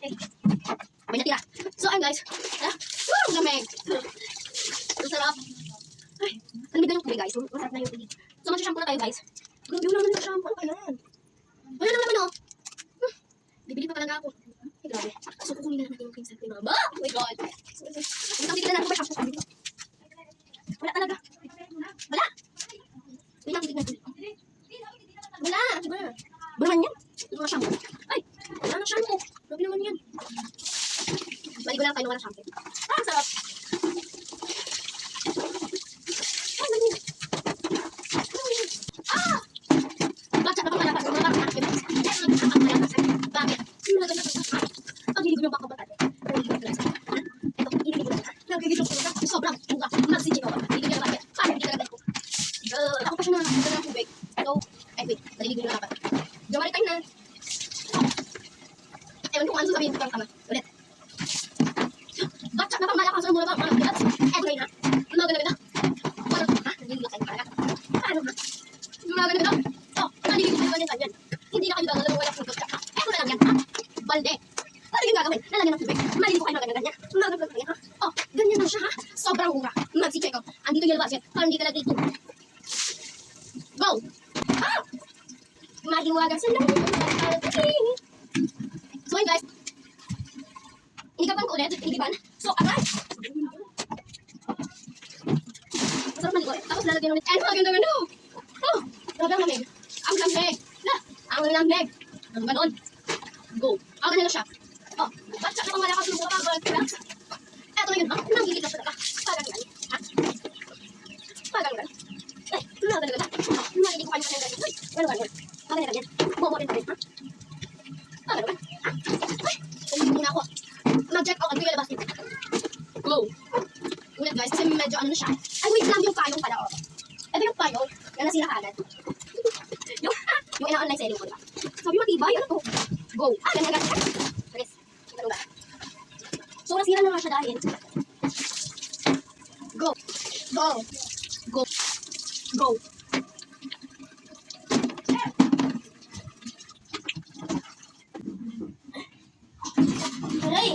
Okay. May natira. So, ayun guys. Woo! Lamig. Ang sarap. Ay, lamig na yung tubig guys. Masarap na yung tubig. So, mag-shampoo na tayo guys. Grabe naman yung shampoo. Ano ba yan? Wala na naman oh. Bibili pa talaga ako. Ay, grabe. So, kukunin na natin yung cream sample mama. Oh my god. Ang tawag na natin shampoo dito. Wala talaga. Wala. Wait lang, tignan. Wala. Diba? Buraman yan. Ito na shampoo. Ay, wala na shampoo. Grabe naman yan. Maligo lang tayo ng wala shampoo. Ah, sarap. Ay, mali. Ah! Bacha na pang malakas. Mga bakit natin. Bakit? Pag-hilig yung baka batate. Ito, hilig yung baka. Nagigil yung baka. Sobrang bunga. Mag-sijin ako. Hilig yung baka. Parang hindi ka nagay ko. Ako pa siya na ng tubig. So, ay wait. Nalilig yung baka. Gamari tayo na. Ewan kung ano sabihin ko tama. Ulit. Bacha na pang malakas. Mula ba? Eto na yun ha. Magalag na. Ha? Nagigil tayo. Paano ha? Magalag na. Oh, nalilig yung baka ganyan. Hindi na kayo gagawin ng wala ng tubig. Eto na lang yan ha. Balde. Ano yung gagawin? Lalagyan ng tubig. Malilig ko kayo ng ganyan. Magalag na yan ha. Oh, ganyan lang siya ha. Sobrang bunga. Mag-si-check ko. Andito yung basket. Parang hindi ka lagi ito. Go! Ah! Maliwagan sa lang. So yun guys. Inigapan ko ulit. Inigiban. So, aray! Masarap maligo. Tapos lalagyan ulit. And maganda-ganda. Oh! Grabe ang lamig. Ang lamig. Ang lamig. Ang ganon. Go. Ang ganyan na siya. Oh, ba't siya pang malakas ng buka? Eto na yun, ha? Nangigil ka talaga. Pagalan. Ha? Pagalan. Ay, nangigil ka. Nangigil ko kayo ng ganyan. Uy, gano'n. Pagalan ganyan. Bobo rin pa rin, ha? Pagalan. Ha? Ay, tumigil na ako. Mag-check out. Ano yung labas dito? Go. Ulit guys, kasi medyo ano na siya. Ay, wait lang yung payong pala, oh. Ito yung payong na nasira agad. yung ina-online selling ko, diba? Sabi matibay, ano to? Go. Ah, ganyan. Alis. Ano ba? So, nasira na nga siya dahil. Go. Go. Go. Go. Aray.